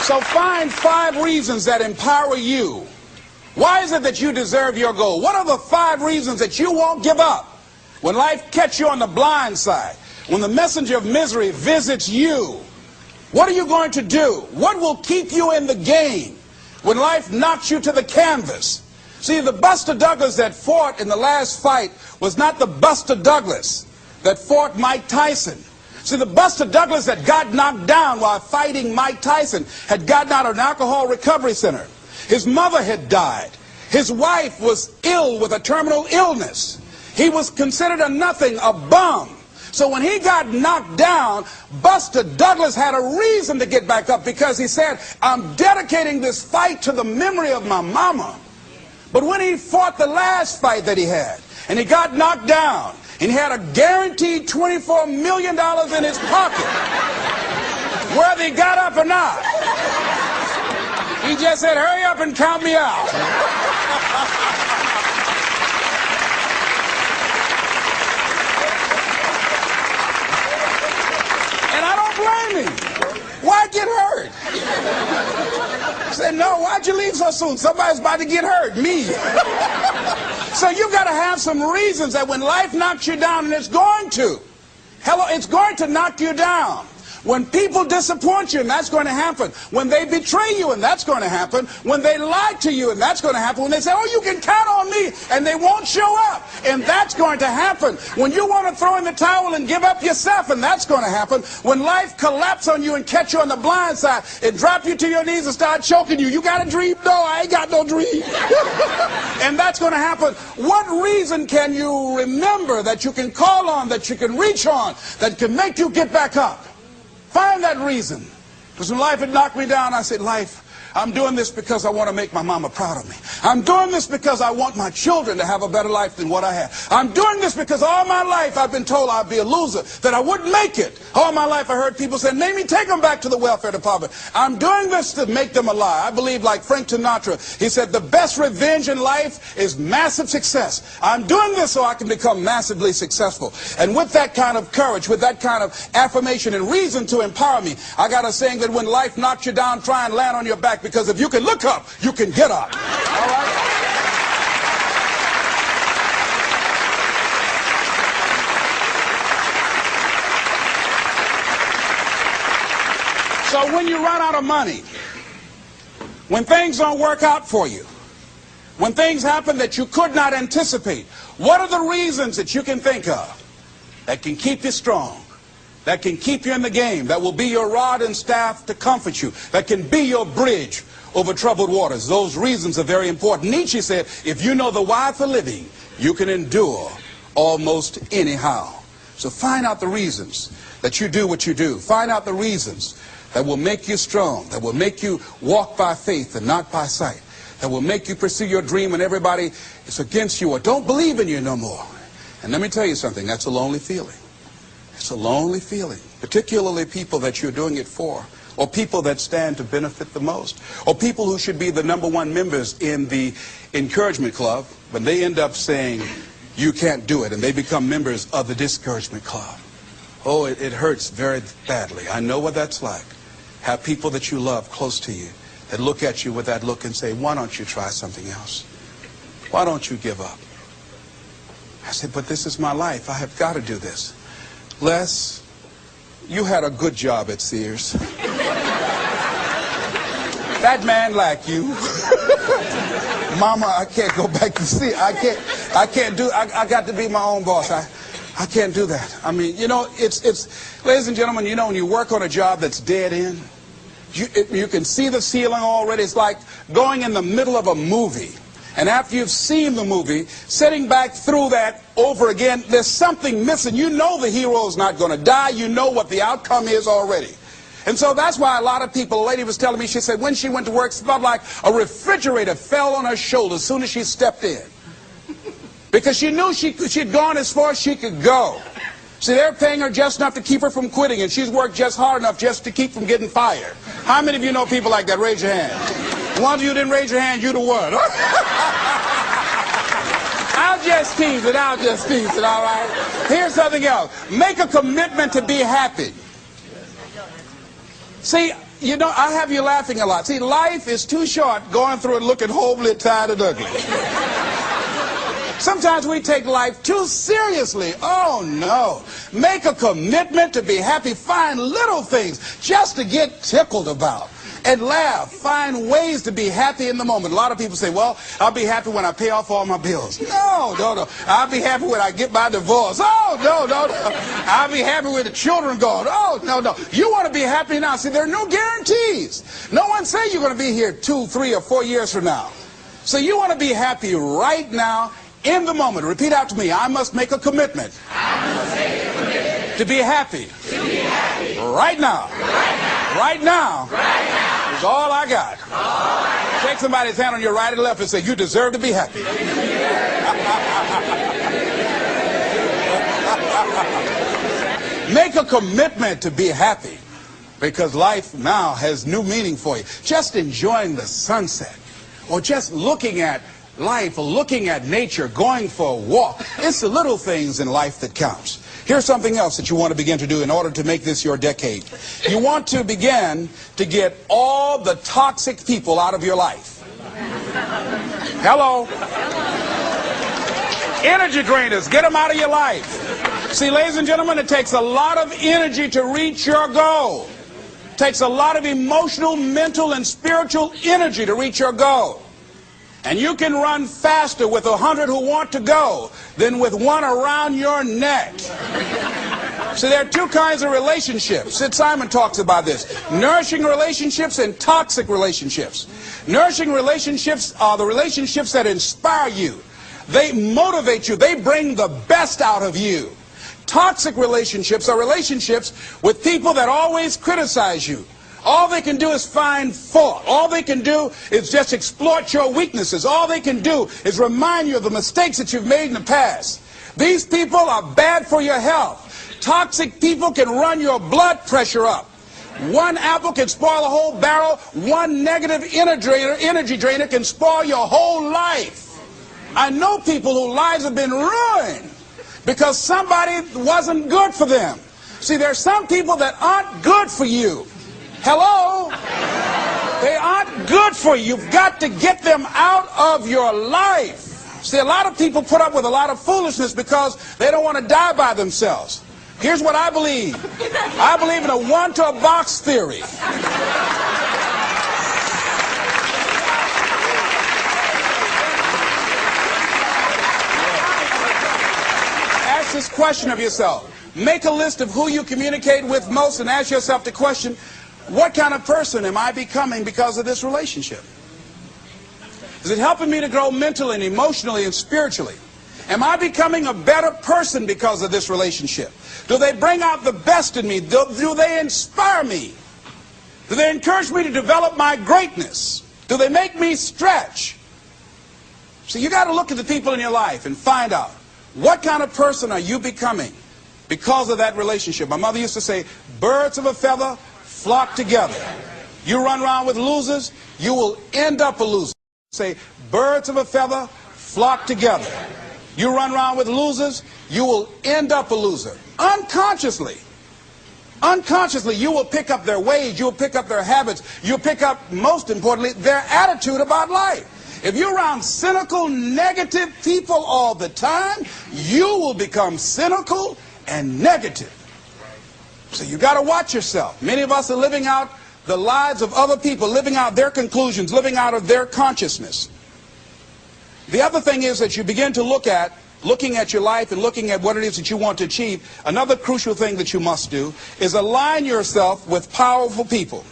So find 5 reasons that empower you. Why is it that you deserve your goal? What are the 5 reasons that you won't give up when life catches you on the blind side? When the messenger of misery visits you, what are you going to do? What will keep you in the game when life knocks you to the canvas? See, the Buster Douglas that fought in the last fight was not the Buster Douglas that fought Mike Tyson. See, the Buster Douglas that got knocked down while fighting Mike Tyson had gotten out of an alcohol recovery center. His mother had died. His wife was ill with a terminal illness. He was considered a nothing, a bum. So when he got knocked down, Buster Douglas had a reason to get back up because he said, I'm dedicating this fight to the memory of my mama. But when he fought the last fight that he had, and he got knocked down, and he had a guaranteed $24 million in his pocket, whether he got up or not, he just said, hurry up and count me out. And I don't blame him. Why get hurt? He said, no, why'd you leave so soon? Somebody's about to get hurt, me. So you've got to have some reasons that when life knocks you down, and it's going to. Hello, it's going to knock you down. When people disappoint you, and that's going to happen. When they betray you, and that's going to happen. When they lie to you, and that's going to happen. When they say, oh, you can count on me, and they won't show up, and that's going to happen. When you want to throw in the towel and give up yourself, and that's going to happen. When life collapses on you and catch you on the blind side, and drop you to your knees and start choking you. You got a dream? No, I ain't got no dream. And that's going to happen. What reason can you remember that you can call on, that you can reach on, that can make you get back up? Find that reason. Because when life had knocked me down, I said, life, I'm doing this because I want to make my mama proud of me. I'm doing this because I want my children to have a better life than what I have. I'm doing this because all my life I've been told I'd be a loser, that I wouldn't make it. All my life I heard people say, maybe take them back to the welfare department. I'm doing this to make them a lie. I believe, like Frank Sinatra, he said, the best revenge in life is massive success. I'm doing this so I can become massively successful. And with that kind of courage, with that kind of affirmation and reason to empower me, I got a saying that when life knocks you down, try and land on your back, because if you can look up, you can get up. All right? So when you run out of money, when things don't work out for you, when things happen that you could not anticipate, what are the reasons that you can think of that can keep you strong, that can keep you in the game, that will be your rod and staff to comfort you, that can be your bridge over troubled waters? Those reasons are very important. Nietzsche said, if you know the why for living, you can endure almost anyhow. So find out the reasons that you do what you do. Find out the reasons that will make you strong, that will make you walk by faith and not by sight, that will make you pursue your dream when everybody is against you or don't believe in you no more. And let me tell you something, that's a lonely feeling. It's a lonely feeling, particularly people that you're doing it for, or people that stand to benefit the most, or people who should be the #1 members in the encouragement club, but they end up saying, you can't do it, and they become members of the discouragement club. Oh, it hurts very badly. I know what that's like. Have people that you love close to you that look at you with that look and say, why don't you try something else? Why don't you give up? I said, but this is my life. I have got to do this. Les, you had a good job at Sears. That man like you. Mama, I can't go back to Sears. I can't do, I got to be my own boss. I can't do that. I mean, you know, it's, ladies and gentlemen, you know, when you work on a job that's dead end, you can see the ceiling already. It's like going in the middle of a movie. And after you've seen the movie, sitting back through that over again, there's something missing. You know the hero's not going to die. You know what the outcome is already. And so that's why a lot of people, a lady was telling me, she said when she went to work, it felt like a refrigerator fell on her shoulder as soon as she stepped in. Because she knew she'd gone as far as she could go. See, they're paying her just enough to keep her from quitting, and she's worked just hard enough just to keep from getting fired. How many of you know people like that? Raise your hand. One of you didn't raise your hand, you the one. I'll just tease it, all right? Here's something else. Make a commitment to be happy. See, You know, I have you laughing a lot. See, life is too short going through it looking homely, tired, and ugly. Sometimes we take life too seriously. Oh, no. Make a commitment to be happy. Find little things just to get tickled about. And laugh. Find ways to be happy in the moment. A lot of people say, well, I'll be happy when I pay off all my bills. No, no, no. I'll be happy when I get my divorce. Oh, no, no, no. I'll be happy with the children gone. Oh, no, no. You want to be happy now. See, there are no guarantees. No one says you're going to be here 2, 3, or 4 years from now. So you want to be happy right now in the moment. Repeat after me. I must make a commitment. I must make a commitment to be happy. To be happy. Right now. Right now. Right now. Right now. Is all I got. All I got. Shake somebody's hand on your right and left and say, you deserve to be happy. Make a commitment to be happy, because life now has new meaning for you. Just enjoying the sunset, or just looking at life, or looking at nature, going for a walk. It's the little things in life that counts. Here's something else that you want to begin to do in order to make this your decade. You want to begin to get all the toxic people out of your life. Hello? Energy drainers, get them out of your life. See, ladies and gentlemen, it takes a lot of energy to reach your goal. It takes a lot of emotional, mental, and spiritual energy to reach your goal. And you can run faster with 100 who want to go than with one around your neck. So there are two kinds of relationships. Sid Simon talks about this. Nourishing relationships and toxic relationships. Nourishing relationships are the relationships that inspire you. They motivate you. They bring the best out of you. Toxic relationships are relationships with people that always criticize you. All they can do is find fault. All they can do is just exploit your weaknesses. All they can do is remind you of the mistakes that you've made in the past. These people are bad for your health. Toxic people can run your blood pressure up. One apple can spoil a whole barrel. One negative energy drainer can spoil your whole life. I know people whose lives have been ruined because somebody wasn't good for them. See, there are some people that aren't good for you. Hello? They aren't good for you. You've got to get them out of your life. See, a lot of people put up with a lot of foolishness because they don't want to die by themselves. Here's what I believe. I believe in a one-to-a-box theory. Ask this question of yourself. Make a list of who you communicate with most and ask yourself the question, what kind of person am I becoming because of this relationship? Is it helping me to grow mentally and emotionally and spiritually? Am I becoming a better person because of this relationship? Do they bring out the best in me? Do they inspire me? Do they encourage me to develop my greatness? Do they make me stretch? So you got to look at the people in your life and find out, what kind of person are you becoming because of that relationship? My mother used to say, birds of a feather flock together. You run around with losers, you will end up a loser. Say, birds of a feather flock together. You run around with losers, you will end up a loser. Unconsciously, you will pick up their ways, you'll pick up their habits, you'll pick up, most importantly, their attitude about life. If you're around cynical, negative people all the time, you will become cynical and negative. So you got to watch yourself. Many of us are living out the lives of other people, living out their conclusions, living out of their consciousness. The other thing is that you begin to looking at your life and looking at what it is that you want to achieve. Another crucial thing that you must do is align yourself with powerful people.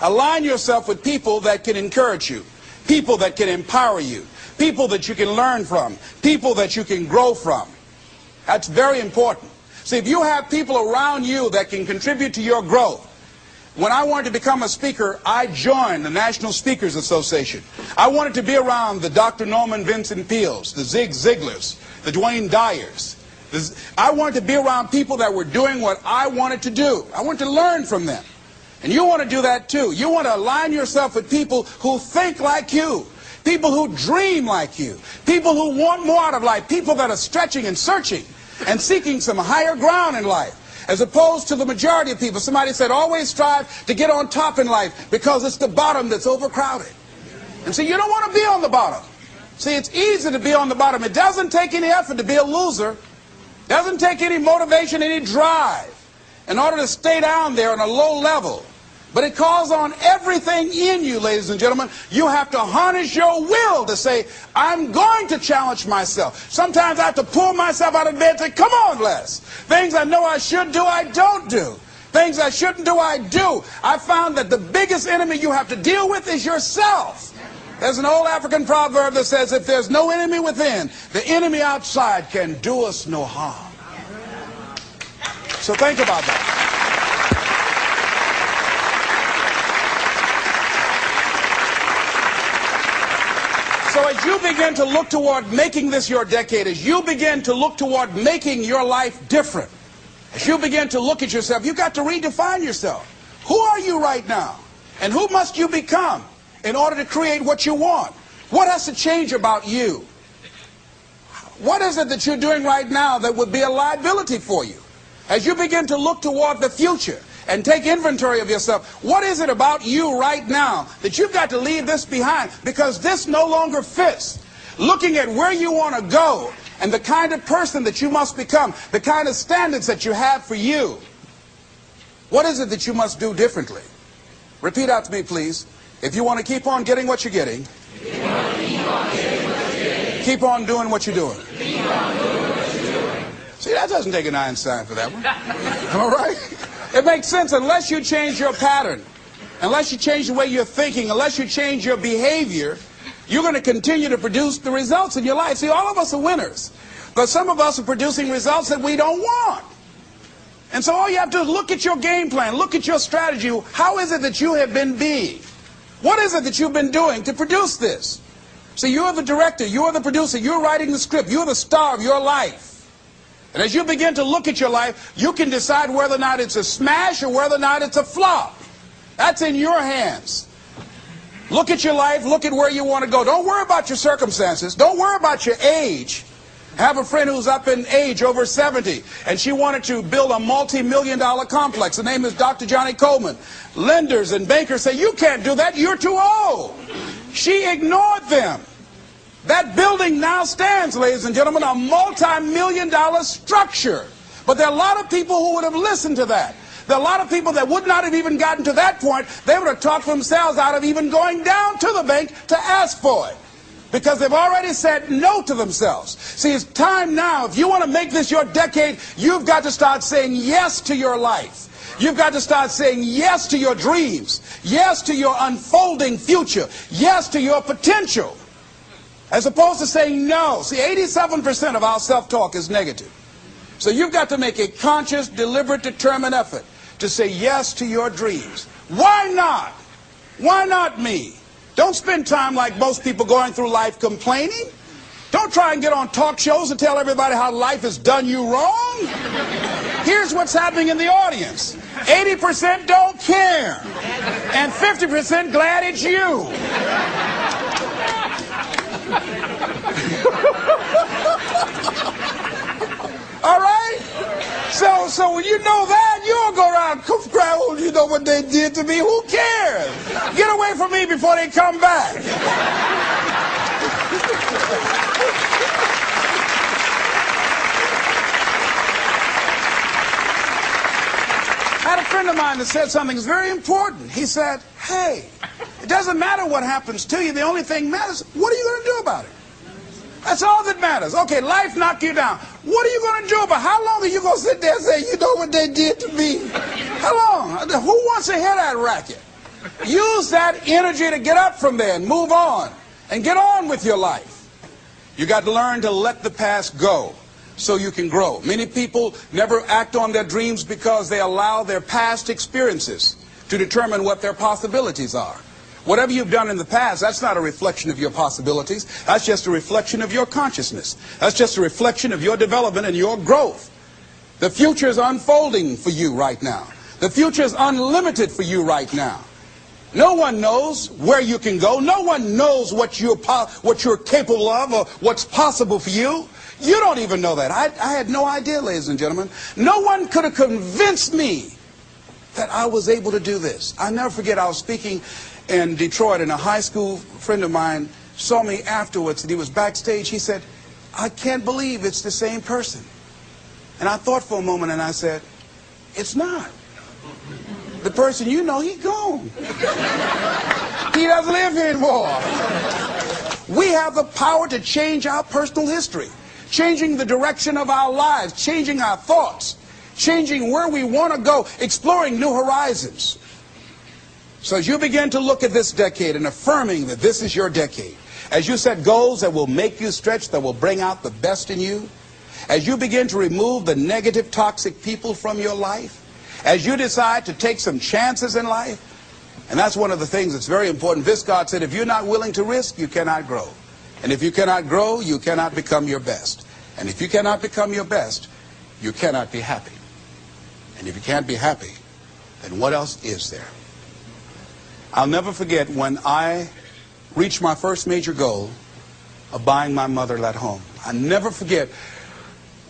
Align yourself with people that can encourage you, people that can empower you, people that you can learn from, people that you can grow from. That's very important. See, if you have people around you that can contribute to your growth. When I wanted to become a speaker, I joined the National Speakers Association. I wanted to be around the Dr. Norman Vincent Peales, the Zig Ziglars, the Dwayne Dyers. I wanted to be around people that were doing what I wanted to do. I wanted to learn from them. And you want to do that too. You want to align yourself with people who think like you, people who dream like you, people who want more out of life, people that are stretching and searching and seeking some higher ground in life. as opposed to the majority of people. Somebody said, always strive to get on top in life because it's the bottom that's overcrowded. And see, you don't want to be on the bottom. See, it's easy to be on the bottom. It doesn't take any effort to be a loser. It doesn't take any motivation, any drive in order to stay down there on a low level. But it calls on everything in you, ladies and gentlemen. You have to harness your will to say, I'm going to challenge myself. Sometimes I have to pull myself out of bed and say, come on, Les. Things I know I should do, I don't do. Things I shouldn't do, I do. I found that the biggest enemy you have to deal with is yourself. There's an old African proverb that says, if there's no enemy within, the enemy outside can do us no harm. So think about that. So as you begin to look toward making this your decade, as you begin to look toward making your life different, as you begin to look at yourself, you've got to redefine yourself. Who are you right now? And who must you become in order to create what you want? What has to change about you? What is it that you're doing right now that would be a liability for you? As you begin to look toward the future and take inventory of yourself, what is it about you right now that you've got to leave this behind because this no longer fits? Looking at where you want to go and the kind of person that you must become, the kind of standards that you have for you. What is it that you must do differently? Repeat out to me, please. If you want to keep on getting what you're getting, keep on doing what you're doing. See, that doesn't take an Einstein for that one. All right? It makes sense unless you change your pattern, unless you change the way you're thinking, unless you change your behavior, you're going to continue to produce the results in your life. See, all of us are winners, but some of us are producing results that we don't want. And so all you have to do is look at your game plan, look at your strategy. How is it that you have been being? What is it that you've been doing to produce this? See, you're the director, you're the producer, you're writing the script, you're the star of your life. And as you begin to look at your life, you can decide whether or not it's a smash or whether or not it's a flop. That's in your hands. Look at your life, look at where you want to go. Don't worry about your circumstances. Don't worry about your age. I have a friend who's up in age, over 70, and she wanted to build a multi-million-dollar complex. The name is Dr. Johnny Coleman. Lenders and bankers say, you can't do that, you're too old. She ignored them. That building now stands, ladies and gentlemen, a multi-million-dollar structure. But there are a lot of people who would have listened to that. There are a lot of people that would not have even gotten to that point. They would have talked themselves out of even going down to the bank to ask for it, because they've already said no to themselves. See, it's time now. If you want to make this your decade, you've got to start saying yes to your life. You've got to start saying yes to your dreams, yes to your unfolding future, yes to your potential, as opposed to saying no. See, 87% of our self-talk is negative. So you've got to make a conscious, deliberate, determined effort to say yes to your dreams. Why not? Why not me? Don't spend time like most people going through life complaining. Don't try and get on talk shows and tell everybody how life has done you wrong. Here's what's happening in the audience. 80% don't care, and 50% glad it's you. All right? So when you know that, you don't go around crying, oh, you know what they did to me? Who cares? Get away from me before they come back. I had a friend of mine that said something that's very important. He said, hey, it doesn't matter what happens to you. The only thing matters, what are you going to do about it? That's all that matters. Okay, life knocked you down. What are you going to do about it? How long are you going to sit there and say, you know what they did to me? How long? Who wants to hear that racket? Use that energy to get up from there and move on and get on with your life. You got to learn to let the past go so you can grow. Many people never act on their dreams because they allow their past experiences to determine what their possibilities are. Whatever you've done in the past, that's not a reflection of your possibilities. That's just a reflection of your consciousness. That's just a reflection of your development and your growth. The future is unfolding for you right now. The future is unlimited for you right now. No one knows where you can go. No one knows what you're capable of or what's possible for you. You don't even know that. I had no idea, ladies and gentlemen. No one could have convinced me that I was able to do this. I'll never forget, I was speaking in Detroit, and a high school friend of mine saw me afterwards, and he was backstage. He said, I can't believe it's the same person. And I thought for a moment, and I said, it's not. The person you know, he's gone. He doesn't live here anymore. We have the power to change our personal history, changing the direction of our lives, changing our thoughts, changing where we want to go, exploring new horizons. So as you begin to look at this decade and affirming that this is your decade, as you set goals that will make you stretch, that will bring out the best in you, as you begin to remove the negative, toxic people from your life, as you decide to take some chances in life, and that's one of the things that's very important. Viscott said, if you're not willing to risk, you cannot grow. And if you cannot grow, you cannot become your best. And if you cannot become your best, you cannot be happy. And if you can't be happy, then what else is there? I'll never forget when I reached my first major goal of buying my mother that home. I'll never forget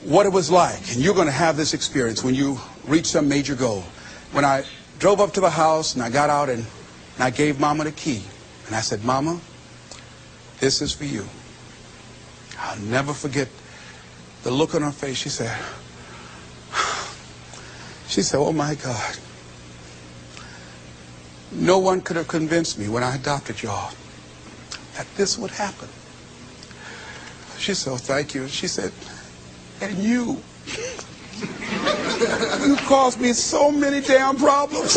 what it was like. And you're going to have this experience when you reach some major goal. When I drove up to the house and I got out and I gave Mama the key. And I said, Mama, this is for you. I'll never forget the look on her face. She said, oh my God. No one could have convinced me when I adopted y'all that this would happen. She said, oh, thank you. She said, and you caused me so many damn problems.